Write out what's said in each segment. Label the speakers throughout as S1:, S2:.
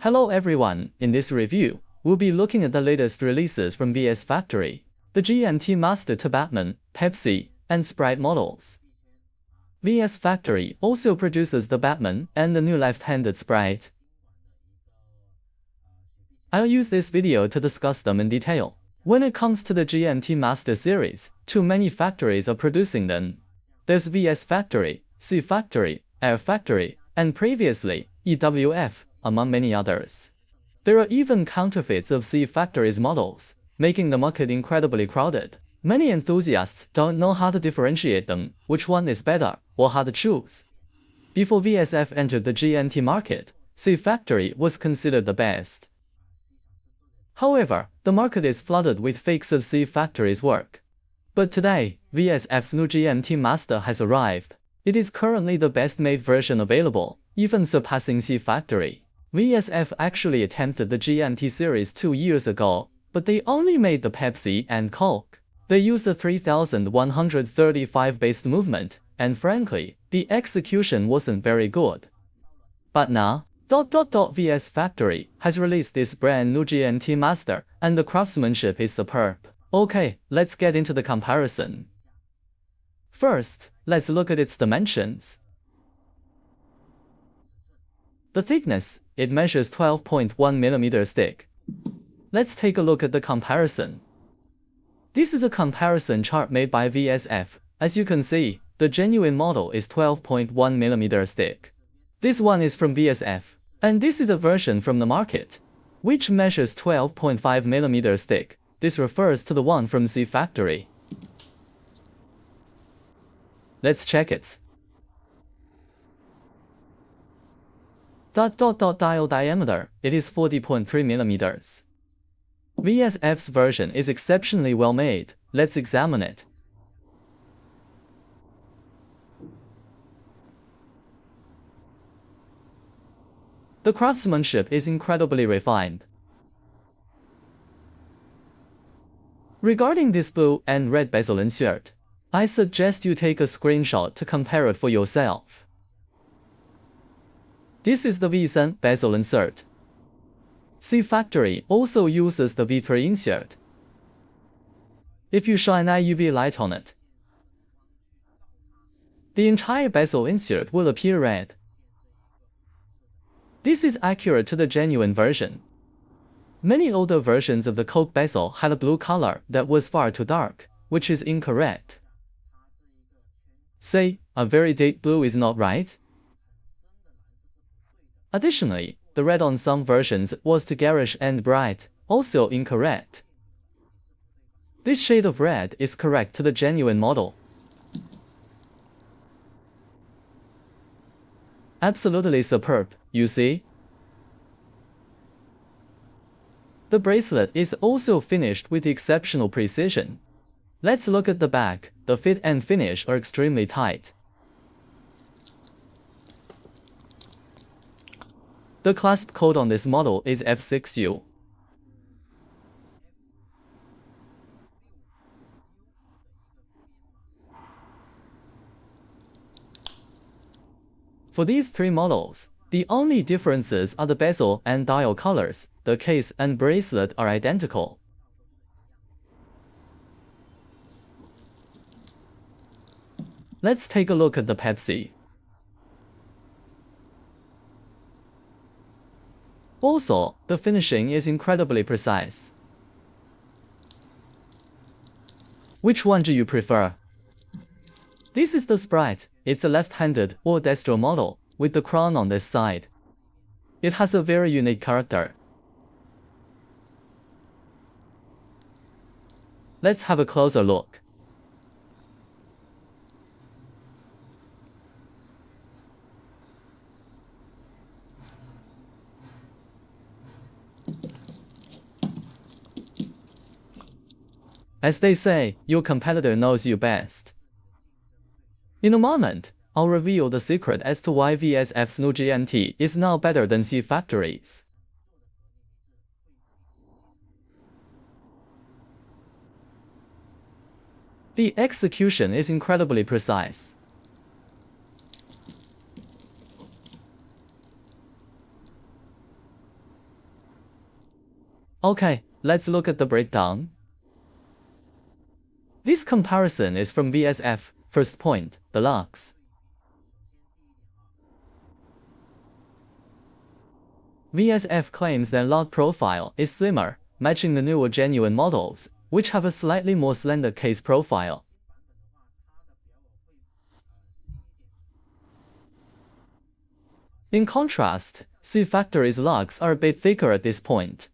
S1: Hello everyone, in this review, we'll be looking at the latest releases from VS Factory, the GMT Master to Batman, Pepsi, and Sprite models. VS Factory also produces the Batman and the new left-handed Sprite. I'll use this video to discuss them in detail. When it comes to the GMT Master series, too many factories are producing them. There's VS Factory, C Factory, Air Factory, and previously, EWF, among many others. There are even counterfeits of C Factory's models, making the market incredibly crowded. Many enthusiasts don't know how to differentiate them, which one is better, or how to choose. Before VSF entered the GMT market, C Factory was considered the best. However, the market is flooded with fakes of C Factory's work. But today, VSF's new GMT Master has arrived. It is currently the best-made version available, even surpassing C Factory. VSF actually attempted the GMT series 2 years ago, but they only made the Pepsi and Coke. They used the 3135 based movement, and frankly, the execution wasn't very good. But now, VS Factory has released this brand new GMT Master, and the craftsmanship is superb. Okay, let's get into the comparison. First, let's look at its dimensions. The thickness, it measures 12.1 mm thick. Let's take a look at the comparison. This is a comparison chart made by VSF. As you can see, the genuine model is 12.1 mm thick. This one is from VSF, and this is a version from the market, which measures 12.5 mm thick. This refers to the one from C Factory. Let's check it. Dial diameter, it is 40.3 mm. VSF's version is exceptionally well made. Let's examine it. The craftsmanship is incredibly refined. Regarding this blue and red bezel insert, I suggest you take a screenshot to compare it for yourself. This is the V3 bezel insert. C Factory also uses the V3 insert. If you shine a UV light on it, the entire bezel insert will appear red. This is accurate to the genuine version. Many older versions of the Coke bezel had a blue color that was far too dark, which is incorrect. Say, a very deep blue is not right. Additionally, the red on some versions was too garish and bright, also incorrect. This shade of red is correct to the genuine model. Absolutely superb, you see? The bracelet is also finished with exceptional precision. Let's look at the back. The fit and finish are extremely tight. The clasp code on this model is F6U. For these three models, the only differences are the bezel and dial colors. The case and bracelet are identical. Let's take a look at the Pepsi. Also, the finishing is incredibly precise. Which one do you prefer? This is the Sprite. It's a left-handed or destro model, with the crown on this side. It has a very unique character. Let's have a closer look. As they say, your competitor knows you best. In a moment, I'll reveal the secret as to why VSF's new GMT is now better than C Factory's. The execution is incredibly precise. Okay, let's look at the breakdown. This comparison is from VSF. First point, the lugs. VSF claims their lug profile is slimmer, matching the newer genuine models, which have a slightly more slender case profile. In contrast, C Factory's lugs are a bit thicker at this point.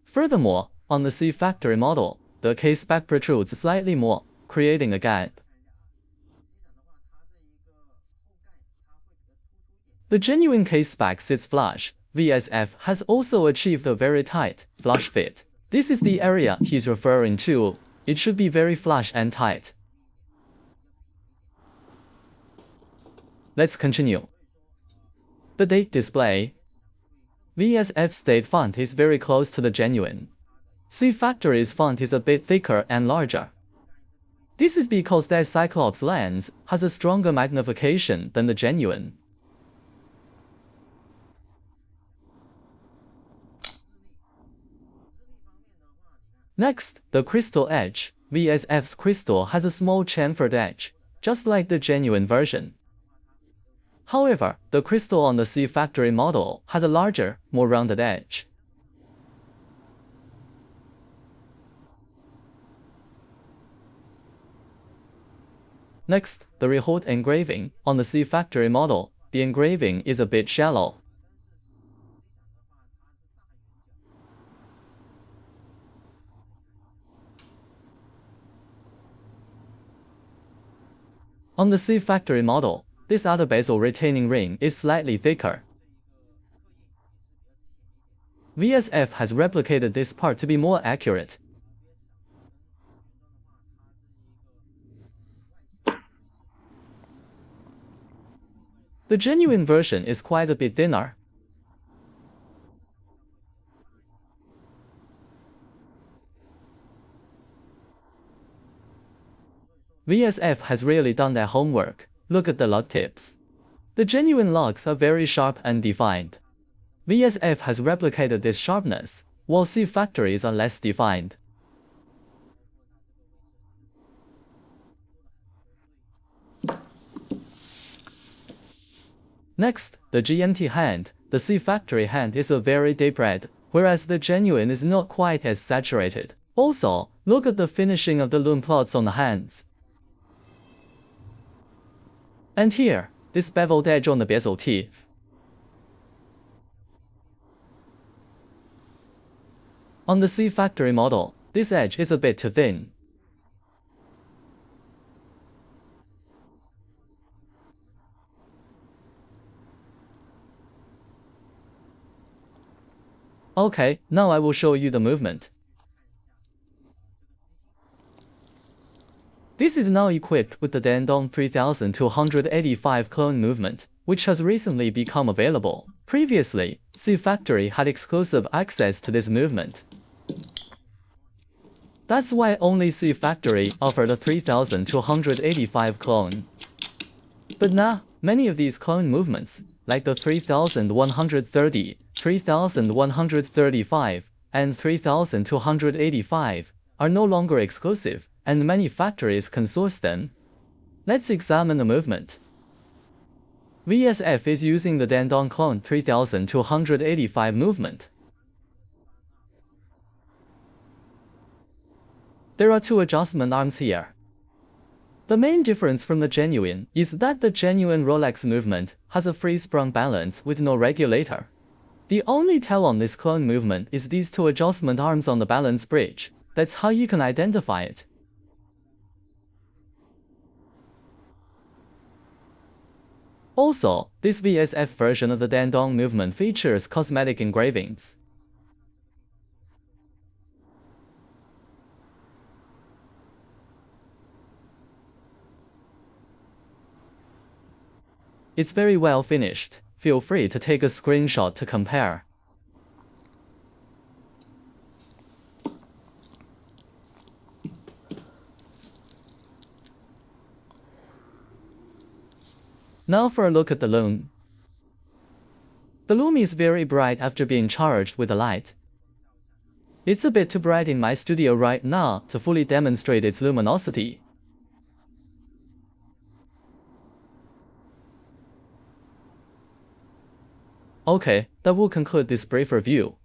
S1: Furthermore, on the C Factory model, the case spec protrudes slightly more, creating a gap. The genuine case spec sits flush. VSF has also achieved a very tight, flush fit. This is the area he's referring to. It should be very flush and tight. Let's continue. The date display. VSF's date font is very close to the genuine. C Factory's font is a bit thicker and larger. This is because their Cyclops lens has a stronger magnification than the genuine. Next, the crystal edge. VSF's crystal has a small chamfered edge, just like the genuine version. However, the crystal on the C Factory model has a larger, more rounded edge. Next, the rehold engraving. On the C Factory model, the engraving is a bit shallow. On the C Factory model, this outer bezel retaining ring is slightly thicker. VSF has replicated this part to be more accurate. The genuine version is quite a bit thinner. VSF has really done their homework. Look at the lug tips. The genuine lugs are very sharp and defined. VSF has replicated this sharpness, while C Factories are less defined. Next, the GMT hand. The C Factory hand is a very deep red, whereas the genuine is not quite as saturated. Also, look at the finishing of the lume plots on the hands. And here, this beveled edge on the bezel teeth. On the C Factory model, this edge is a bit too thin. Okay, now I will show you the movement. This is now equipped with the Dandong 3285 clone movement, which has recently become available. Previously, C Factory had exclusive access to this movement. That's why only C Factory offered a 3285 clone. But now, many of these clone movements, like the 3130, 3135, and 3285, are no longer exclusive, and many factories can source them. Let's examine the movement. VSF is using the Dandong clone 3285 movement. There are two adjustment arms here. The main difference from the genuine is that the genuine Rolex movement has a free-sprung balance with no regulator. The only tell on this clone movement is these two adjustment arms on the balance bridge. That's how you can identify it. Also, this VSF version of the Dandong movement features cosmetic engravings. It's very well finished. Feel free to take a screenshot to compare. Now for a look at the lume. The lume is very bright after being charged with the light. It's a bit too bright in my studio right now to fully demonstrate its luminosity. Okay, that will conclude this brief review.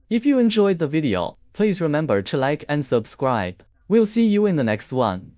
S1: If you enjoyed the video, please remember to like and subscribe. We'll see you in the next one.